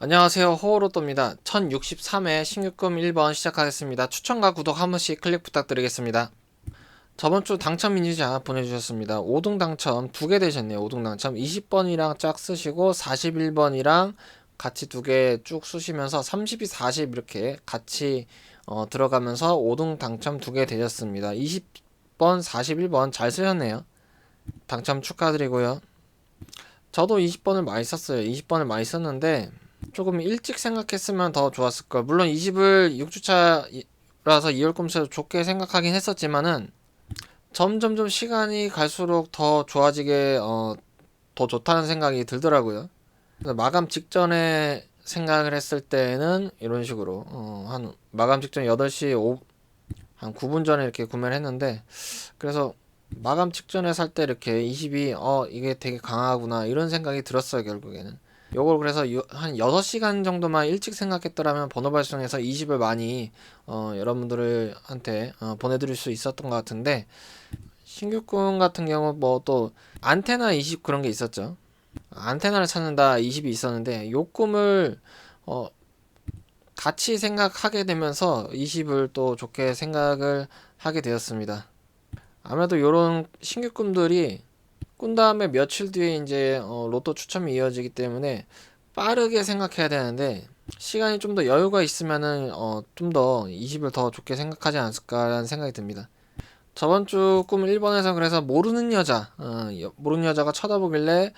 안녕하세요. 호호로또입니다. 1063회 신규금 1번 시작하겠습니다. 추천과 구독 한 번씩 클릭 부탁드리겠습니다. 저번주 당첨 민주자 보내주셨습니다. 5등 당첨 2개 되셨네요. 5등 당첨 20번이랑 짝 쓰시고 41번이랑 같이 2개 쭉 쓰시면서 32, 40 이렇게 같이 들어가면서 5등 당첨 2개 되셨습니다. 20번, 41번 잘 쓰셨네요. 당첨 축하드리고요. 저도 20번을 많이 썼어요. 20번을 많이 썼는데 조금 일찍 생각했으면 더 좋았을 걸. 물론 20을 6주차라서 2월 꿈수로 좋게 생각하긴 했었지만은 점점점 시간이 갈수록 더 좋아지게 더 좋다는 생각이 들더라고요. 그래서 마감 직전에 생각을 했을 때는 이런 식으로 한 마감 직전 8시 한 9분 전에 이렇게 구매를 했는데, 그래서 마감 직전에 살 때 이렇게 20이 이게 되게 강하구나 이런 생각이 들었어요. 결국에는 요걸 그래서 한 6시간 정도만 일찍 생각했더라면 번호 발송해서 20을 많이 여러분들한테 보내드릴 수 있었던 것 같은데, 신규군 같은 경우 뭐 또 안테나 20 그런 게 있었죠. 안테나를 찾는다 20이 있었는데 요 꿈을 어, 같이 생각하게 되면서 20을 또 좋게 생각을 하게 되었습니다. 아무래도 요런 신규 꿈들이 꾼 다음에 며칠 뒤에 이제 로또 추첨이 이어지기 때문에 빠르게 생각해야 되는데, 시간이 좀 더 여유가 있으면은 좀 더 20을 더 좋게 생각하지 않을까라는 생각이 듭니다. 저번 주 꿈 1번에서 그래서 모르는 여자, 모르는 여자가 쳐다보길래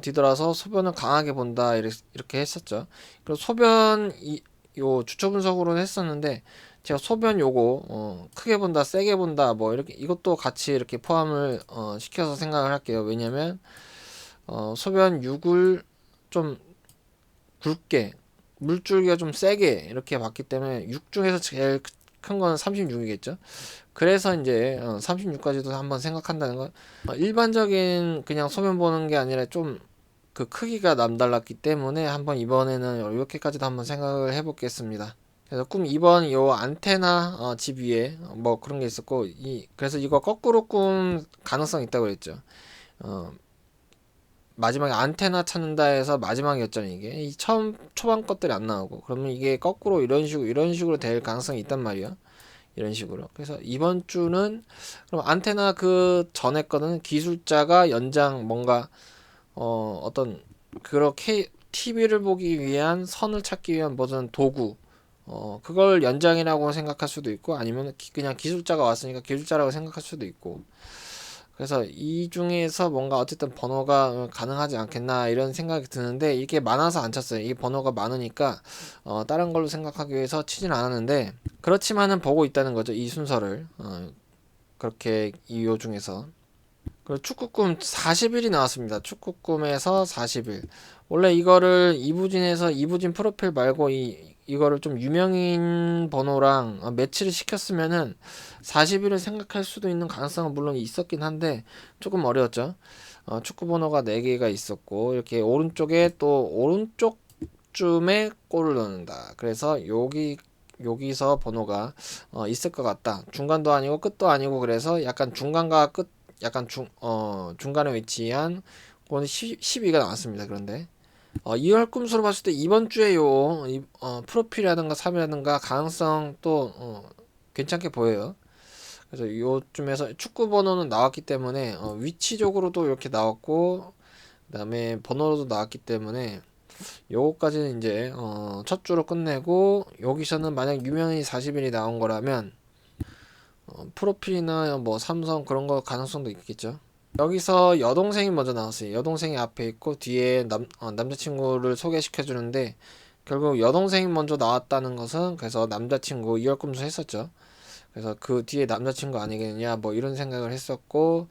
뒤돌아서 소변을 강하게 본다 이렇게 했었죠. 그리고 요 주초 분석으로는 했었는데, 제가 소변 요거 크게 본다, 세게 본다, 뭐 이렇게 이것도 같이 이렇게 포함을 시켜서 생각을 할게요. 왜냐면 소변 6을 좀 굵게, 물줄기가 좀 세게 이렇게 봤기 때문에 6 중에서 제일 큰 거는 36이겠죠. 그래서 이제 36까지도 한번 생각한다는 건, 일반적인 그냥 소변 보는 게 아니라 좀 그 크기가 남달랐기 때문에 한번 이번에는 이렇게까지도 한번 생각을 해보겠습니다. 그래서 꿈 2번 요 안테나 집 위에 뭐 그런 게 있었고, 그래서 이거 거꾸로 꿈 가능성 있다고 그랬죠. 어, 마지막에 안테나 찾는다 해서 마지막이었잖아요. 이게 이 처음 초반 것들이 안 나오고, 그러면 이게 거꾸로 이런 식으로 될 가능성이 있단 말이야. 이런 식으로. 그래서 이번 주는 그럼 안테나 그 전에 거는 기술자가 연장 뭔가 어떤 그렇게 TV를 보기 위한 선을 찾기 위한 무슨 도구, 그걸 연장이라고 생각할 수도 있고, 아니면 그냥 기술자가 왔으니까 기술자라고 생각할 수도 있고. 그래서 이 중에서 뭔가 어쨌든 번호가 가능하지 않겠나 이런 생각이 드는데, 이게 많아서 안 쳤어요. 이 번호가 많으니까 다른 걸로 생각하기 위해서 치진 않았는데, 그렇지만은 보고 있다는 거죠. 이 순서를 그렇게 이요 중에서. 그리고 축구꿈 40일이 나왔습니다. 축구꿈에서 40일. 원래 이거를 이부진에서 이부진 프로필 말고 이거를 좀 유명인 번호랑 매치를 시켰으면은 40일을 생각할 수도 있는 가능성은 물론 있었긴 한데 조금 어려웠죠. 축구 번호가 4개가 있었고, 이렇게 오른쪽에 또 오른쪽 쯤에 골을 넣는다. 그래서 여기서 번호가 있을 것 같다. 중간도 아니고 끝도 아니고, 그래서 약간 중간과 끝, 약간 중간에 위치한 그건 12가 나왔습니다. 그런데 2월 꿈수로 봤을 때 이번 주에 프로필이라든가 3이라든가 가능성 또 괜찮게 보여요. 그래서 요쯤에서 축구 번호는 나왔기 때문에 위치적으로도 이렇게 나왔고, 그다음에 번호로도 나왔기 때문에 요거까지는 이제 첫 주로 끝내고, 여기서는 만약 유명인이 40일이 나온 거라면 프로필이나 뭐 삼성 그런 거 가능성도 있겠죠. 여기서 여동생이 먼저 나왔어요. 여동생이 앞에 있고 뒤에 남자친구를 소개시켜 주는데, 결국 여동생이 먼저 나왔다는 것은 그래서 남자친구 이월금수 했었죠. 그래서 그 뒤에 남자친구 아니겠느냐 뭐 이런 생각을 했었고,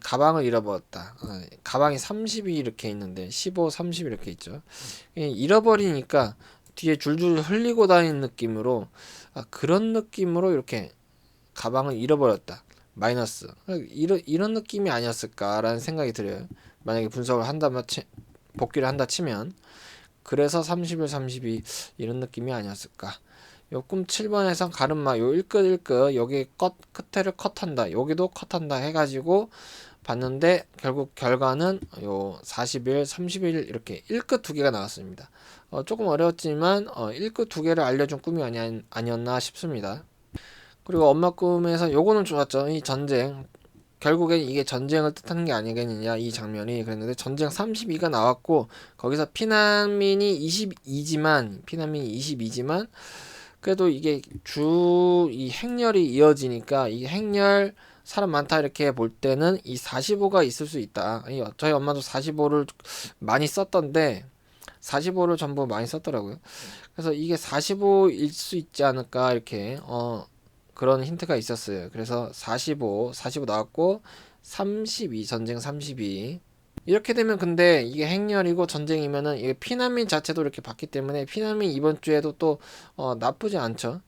가방을 잃어버렸다. 가방이 30이 이렇게 있는데 15, 30 이렇게 있죠. 잃어버리니까 뒤에 줄줄 흘리고 다니는 느낌으로, 그런 느낌으로 이렇게 가방을 잃어버렸다. 마이너스. 이런 느낌이 아니었을까라는 생각이 들어요. 만약에 분석을 복귀를 한다 치면. 그래서 30일 32 이런 느낌이 아니었을까. 요 꿈 7번에서 가름마 요 1끝 1끝 여기 끝에를 컷한다, 여기도 컷한다 해가지고 봤는데 결국 결과는 요 40일, 30일 이렇게 1끝 두 개가 나왔습니다. 조금 어려웠지만 1끝 두 개를 알려준 꿈이 아니었나 싶습니다. 그리고 엄마 꿈에서 요거는 좋았죠. 이 전쟁. 결국엔 이게 전쟁을 뜻하는 게 아니겠느냐 이 장면이. 그랬는데 전쟁 32가 나왔고 거기서 피난민이 22지만 그래도 이게 이 행렬이 이어지니까 이 행렬 사람 많다 이렇게 볼 때는 이 45가 있을 수 있다. 저희 엄마도 45를 많이 썼던데 45를 전부 많이 썼더라고요. 그래서 이게 45일 수 있지 않을까 이렇게 그런 힌트가 있었어요. 그래서 45 나왔고 32 전쟁 32 이렇게 되면 근데 이게 행렬이고 전쟁이면은 이게 피난민 자체도 이렇게 봤기 때문에 피난민 이번 주에도 또 나쁘지 않죠.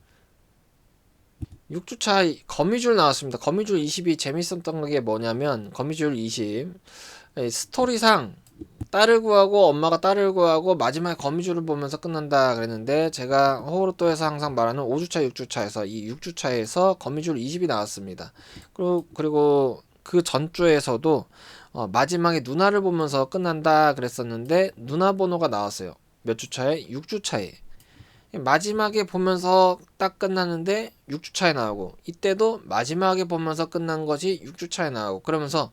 6주차 거미줄 나왔습니다. 거미줄 20이 재밌었던 게 뭐냐면 거미줄 20 스토리상 딸을 구하고 엄마가 딸을 구하고 마지막에 거미줄을 보면서 끝난다 그랬는데 제가 호로또에서 항상 말하는 5주차 6주차에서 이 6주차에서 거미줄 20이 나왔습니다. 그리고 그 전주에서도 마지막에 누나를 보면서 끝난다 그랬었는데 누나 번호가 나왔어요. 몇 주차에? 6주차에. 마지막에 보면서 딱 끝났는데 6주차에 나오고 이때도 마지막에 보면서 끝난 것이 6주차에 나오고 그러면서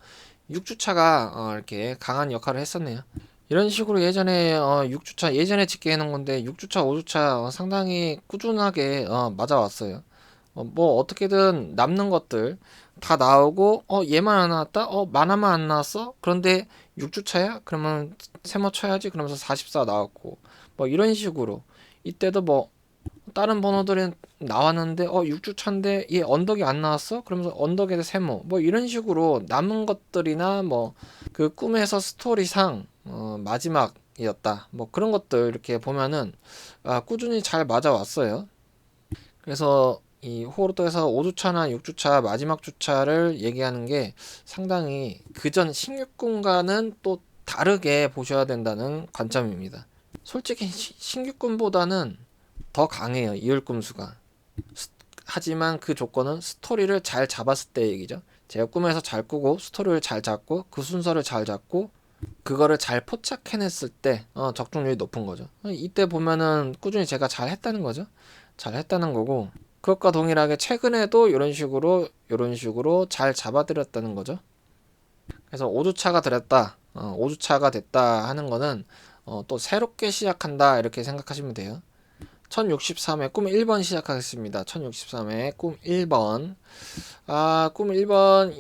6주차가 이렇게 강한 역할을 했었네요. 이런 식으로 예전에 6주차 예전에 짓게 해놓은 건데 6주차 5주차 상당히 꾸준하게 맞아왔어요. 뭐 어떻게든 남는 것들 다 나오고 얘만 안 나왔다? 만화만 안 나왔어? 그런데 6주차야? 그러면 세모 쳐야지. 그러면서 44 나왔고 뭐 이런 식으로 이때도 뭐 다른 번호들은 나왔는데 6주차인데 얘 언덕이 안 나왔어? 그러면서 언덕에 세모 뭐 이런 식으로 남은 것들이나 뭐 그 꿈에서 스토리상 마지막이었다 뭐 그런 것들 이렇게 보면은 꾸준히 잘 맞아왔어요. 그래서 이 호르도에서 5주차나 6주차 마지막 주차를 얘기하는 게 상당히 그전 신규꿈과는 또 다르게 보셔야 된다는 관점입니다. 솔직히 신규꿈보다는 더 강해요. 이율꿈수가. 하지만 그 조건은 스토리를 잘 잡았을 때 얘기죠. 제가 꿈에서 잘 꾸고 스토리를 잘 잡고 그 순서를 잘 잡고 그거를 잘 포착해냈을 때 적중률이 높은 거죠. 이때 보면은 꾸준히 제가 잘 했다는 거죠. 잘 했다는 거고 그것과 동일하게 최근에도 이런 식으로 잘 잡아들였다는 거죠. 그래서 5주차가 들었다. 5주차가 됐다 하는 거는 또 새롭게 시작한다 이렇게 생각하시면 돼요. 1063회 꿈 1번 시작하겠습니다. 1063회 꿈 1번. 꿈 1번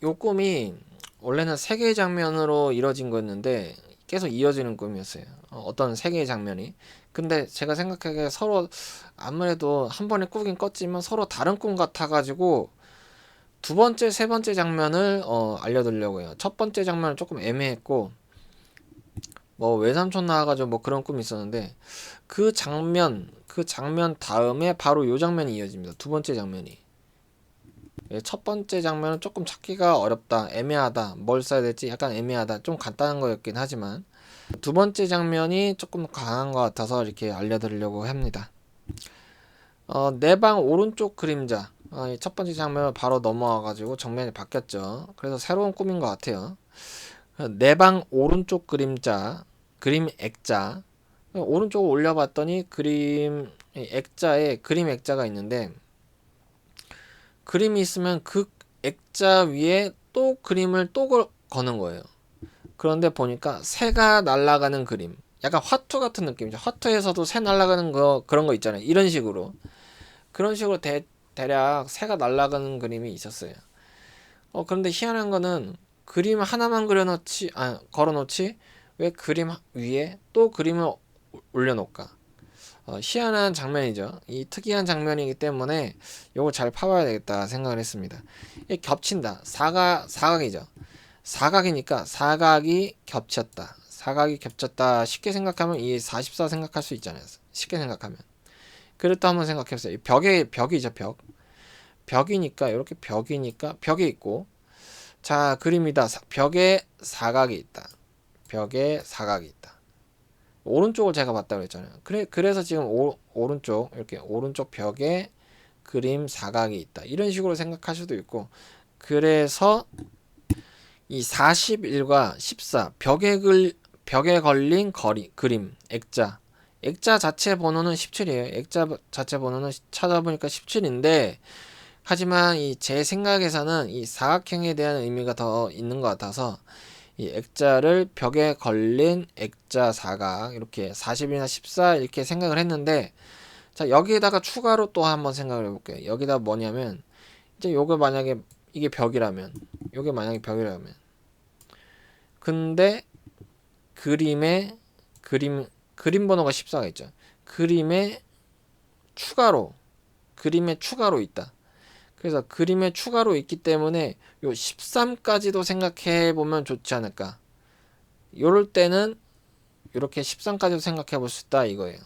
요 꿈이 원래는 세 개의 장면으로 이뤄진 거였는데 계속 이어지는 꿈이었어요. 어떤 세 개의 장면이. 근데 제가 생각하기에 서로 아무래도 한 번에 꾸긴 껐지만 서로 다른 꿈 같아가지고 두 번째, 세 번째 장면을 알려드리려고 해요. 첫 번째 장면은 조금 애매했고 뭐 외삼촌 나와가지고 뭐 그런 꿈이 있었는데 그 장면 다음에 바로 요 장면이 이어집니다. 두 번째 장면이. 첫 번째 장면은 조금 찾기가 어렵다, 애매하다, 뭘 써야 될지 약간 애매하다, 좀 간단한 거였긴 하지만 두 번째 장면이 조금 강한 것 같아서 이렇게 알려드리려고 합니다. 내 방 오른쪽 그림자. 첫 번째 장면을 바로 넘어와가지고 정면이 바뀌었죠. 그래서 새로운 꿈인 것 같아요. 내 방 오른쪽 그림자, 그림 액자. 오른쪽을 올려봤더니 액자에 그림 액자가 있는데 그림이 있으면 그 액자 위에 또 그림을 또 거는 거예요. 그런데 보니까 새가 날아가는 그림. 약간 화투 같은 느낌이죠. 화투에서도 새 날아가는 거 그런 거 있잖아요. 이런 식으로. 그런 식으로 대략 새가 날아가는 그림이 있었어요. 그런데 희한한 거는 그림 하나만 걸어놓지 왜 그림 위에 또 그림을 올려놓을까? 희한한 장면이죠. 이 특이한 장면이기 때문에 요거 잘 파봐야 되겠다 생각을 했습니다. 이게 겹친다. 사각이죠. 사각이니까 사각이 겹쳤다. 사각이 겹쳤다. 쉽게 생각하면 이 44 생각할 수 있잖아요. 쉽게 생각하면. 그렇다 한번 생각해보세요. 벽이죠, 벽. 벽이니까 이렇게 벽이니까 벽에 있고 자, 그림이다. 벽에 사각이 있다. 벽에 사각이 있다. 오른쪽을 제가 봤다고 했잖아요. 그래서 지금 이렇게 오른쪽 벽에 그림 사각이 있다. 이런 식으로 생각할 수도 있고, 그래서 이 41과 14 벽에 걸린 그림 액자 자체 번호는 17이에요. 액자 자체 번호는 찾아보니까 17인데 하지만 이 제 생각에서는 이 사각형에 대한 의미가 더 있는 것 같아서 이 액자를 벽에 걸린 액자 사각 이렇게 40이나 14 이렇게 생각을 했는데 자 여기에다가 추가로 또 한번 생각을 해볼게요. 여기다 뭐냐면 이제 요거 만약에 이게 벽이라면 요게 만약에 벽이라면 근데 그림 번호가 14가 있죠. 추가로 그림에 추가로 있다. 그래서 그림에 추가로 있기 때문에 요 13까지도 생각해 보면 좋지 않을까. 요럴 때는 이렇게 13까지도 생각해 볼 수 있다 이거예요.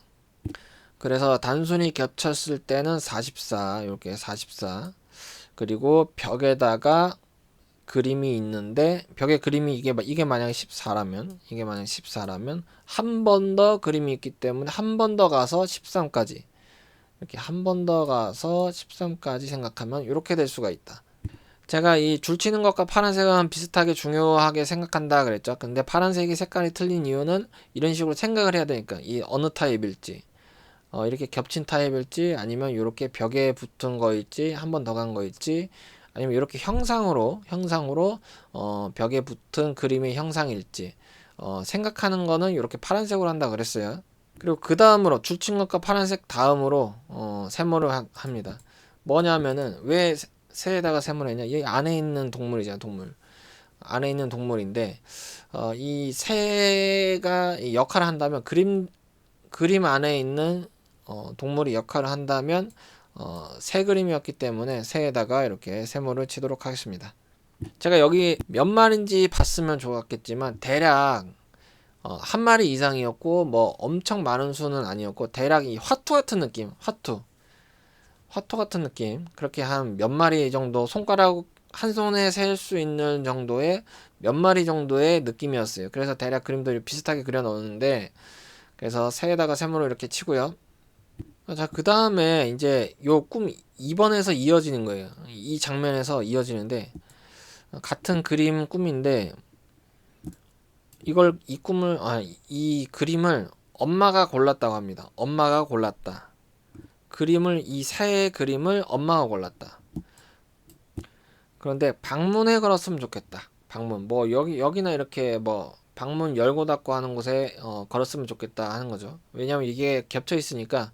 그래서 단순히 겹쳤을 때는 44 이렇게 44 그리고 벽에다가 그림이 있는데 벽에 그림이 이게 만약에 14라면 한 번 더 그림이 있기 때문에 한 번 더 가서 13까지 이렇게 한 번 더 가서 13까지 생각하면 이렇게 될 수가 있다. 제가 이 줄치는 것과 파란색은 비슷하게 중요하게 생각한다 그랬죠. 근데 파란색이 색깔이 틀린 이유는 이런 식으로 생각을 해야 되니까 이 어느 타입일지 이렇게 겹친 타입일지 아니면 이렇게 벽에 붙은 거일지 한 번 더 간 거일지 아니면 이렇게 형상으로 벽에 붙은 그림의 형상일지 생각하는 거는 이렇게 파란색으로 한다 그랬어요. 그리고 그 다음으로 줄친 것과 파란색 다음으로 세모를 합니다. 뭐냐면은 왜 새에다가 세모를 했냐? 이 안에 있는 동물이잖아, 동물. 안에 있는 동물인데 이 새가 역할을 한다면 그림 안에 있는 동물이 역할을 한다면 새 그림이었기 때문에 새에다가 이렇게 세모를 치도록 하겠습니다. 제가 여기 몇 마리인지 봤으면 좋았겠지만 대략 한 마리 이상이었고 뭐 엄청 많은 수는 아니었고 대략 이 화투 같은 느낌 화투 같은 느낌 그렇게 한 몇 마리 정도 손가락 한 손에 셀 수 있는 정도의 몇 마리 정도의 느낌이었어요. 그래서 대략 그림도 비슷하게 그려 넣었는데 그래서 새에다가 세모를 이렇게 치고요. 자, 그 다음에 이제 요 꿈 2번에서 이어지는 거예요. 이 장면에서 이어지는데 같은 그림 꿈인데 이 그림을 엄마가 골랐다고 합니다. 엄마가 골랐다. 이 새의 그림을 엄마가 골랐다. 그런데 방문에 걸었으면 좋겠다. 방문 뭐 여기나 이렇게 뭐 방문 열고 닫고 하는 곳에 걸었으면 좋겠다 하는 거죠. 왜냐면 이게 겹쳐 있으니까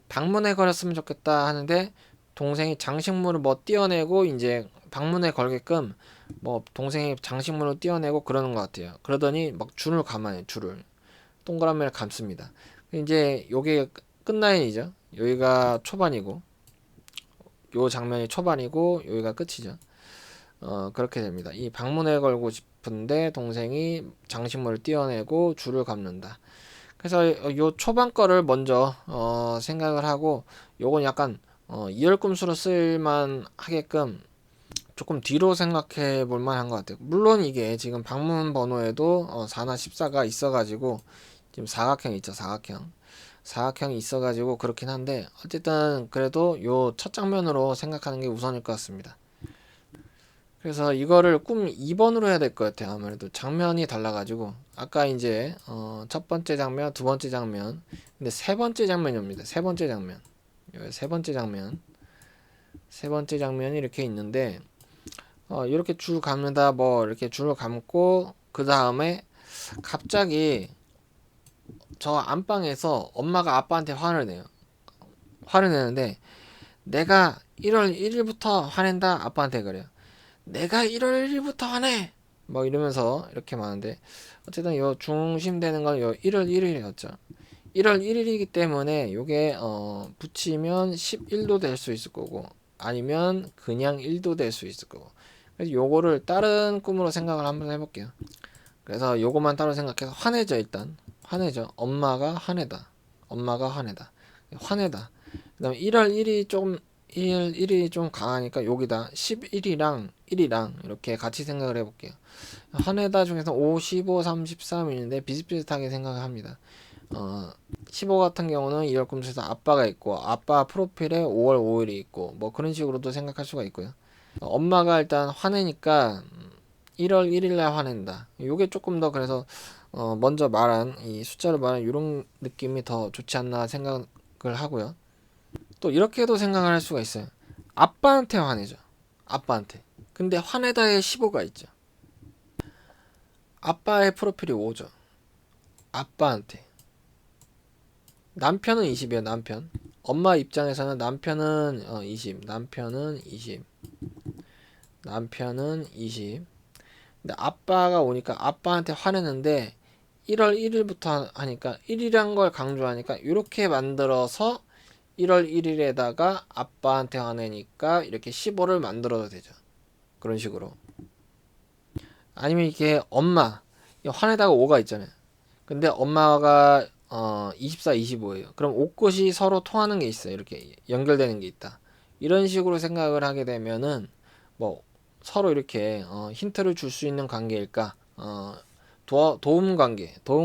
방문에 걸었으면 좋겠다 하는데 동생이 장식물을 뭐 띄어내고 이제 방문에 걸게끔 뭐 동생이 장식물을 띄어내고 그러는 것 같아요. 그러더니 막 줄을 감아요. 줄을 동그라미를 감습니다. 이제 요게 끝라인이죠. 여기가 초반이고 요 장면이 초반이고 여기가 끝이죠. 그렇게 됩니다. 이 방문에 걸고 싶은데 동생이 장식물을 띄어내고 줄을 감는다. 그래서 요 초반 거를 먼저 생각을 하고 요건 약간 이열꿈수로 쓸만 하게끔 조금 뒤로 생각해 볼 만한 것 같아요. 물론 이게 지금 방문 번호에도 4나 14가 있어가지고 지금 사각형 있죠. 사각형이 있어가지고 그렇긴 한데 어쨌든 그래도 요 첫 장면으로 생각하는 게 우선일 것 같습니다. 그래서 이거를 꿈 2번으로 해야 될 것 같아요. 아무래도 장면이 달라가지고 아까 이제 첫 번째 장면, 두 번째 장면, 근데 세 번째 장면이 옵니다. 세 번째 장면, 세 번째 장면이 이렇게 있는데 이렇게 줄 감는다, 뭐 이렇게 줄을 감고 그 다음에 갑자기 저 안방에서 엄마가 아빠한테 화를 내요. 화를 내는데 내가 1월 1일부터 화낸다 아빠한테 그래요. 내가 1월 1일부터 화내! 뭐 이러면서 이렇게 많은데 어쨌든 요 중심되는 건 요 1월 1일이었죠. 1월 1일이기 때문에 요게 붙이면 11도 될 수 있을 거고 아니면 그냥 1도 될 수 있을 거고 그래서 요거를 다른 꿈으로 생각을 한번 해볼게요. 그래서 요거만 따로 생각해서 화내죠. 일단 화내죠. 엄마가 화내다. 그 다음에 1월 1일이 좀 1일이 좀 강하니까 여기다 11이랑 1이랑 이렇게 같이 생각을 해볼게요. 화내다 중에서 5, 15, 33일인데 비슷비슷하게 생각을 합니다. 15 같은 경우는 2월 꿈수에서 아빠가 있고 아빠 프로필에 5월 5일이 있고 뭐 그런 식으로도 생각할 수가 있고요. 엄마가 일단 화내니까 1월 1일날 화낸다. 요게 조금 더 그래서 먼저 말한 이 숫자를 말한 이런 느낌이 더 좋지 않나 생각을 하고요. 또 이렇게도 생각을 할 수가 있어요. 아빠한테 화내죠. 아빠한테. 근데 화내다에 15가 있죠. 아빠의 프로필이 5죠. 아빠한테. 남편은 20이에요. 남편. 엄마 입장에서는 남편은 20. 남편은 20. 남편은 20. 근데 아빠가 오니까 아빠한테 화내는데 1월 1일부터 하니까 1이란 걸 강조하니까 이렇게 만들어서 1월 1일에다가 아빠한테 화내니까 이렇게 15를 만들어도 되죠. 그런 식으로. 아니면 이게 엄마 화내다가 5가 있잖아요. 근데 엄마가 24, 25예요. 그럼 옷끝이 서로 통하는 게 있어요. 이렇게 연결되는 게 있다. 이런 식으로 생각을 하게 되면은 뭐 서로 이렇게 힌트를 줄 수 있는 관계일까? 도움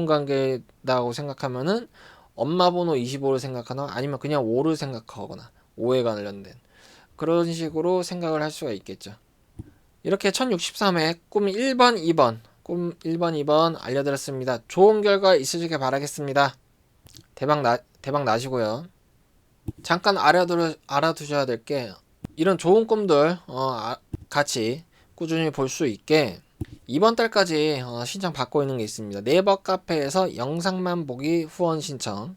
관계다고 생각하면은 엄마 번호 25를 생각하나 아니면 그냥 5를 생각하거나 5에 관련된 그런 식으로 생각을 할 수가 있겠죠. 이렇게 1063회 꿈 1번, 2번, 꿈 1번, 2번 알려드렸습니다. 좋은 결과 있으시길 바라겠습니다. 대박 나시고요. 잠깐 알아두셔야 될 게 이런 좋은 꿈들 같이 꾸준히 볼 수 있게 이번 달까지 신청 받고 있는 게 있습니다. 네이버 카페에서 영상만 보기 후원 신청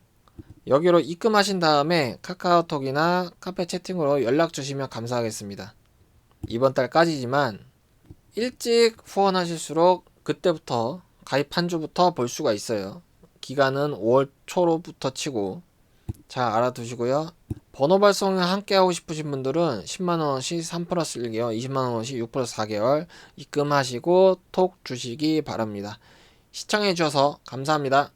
여기로 입금하신 다음에 카카오톡이나 카페 채팅으로 연락 주시면 감사하겠습니다. 이번 달까지지만 일찍 후원하실수록 그때부터 가입 한 주부터 볼 수가 있어요. 기간은 5월 초로부터 치고 잘 알아두시고요. 번호 발송을 함께 하고 싶으신 분들은 10만원씩 3 플러스 1개월, 20만원씩 6 플러스 4개월 입금하시고 톡 주시기 바랍니다. 시청해주셔서 감사합니다.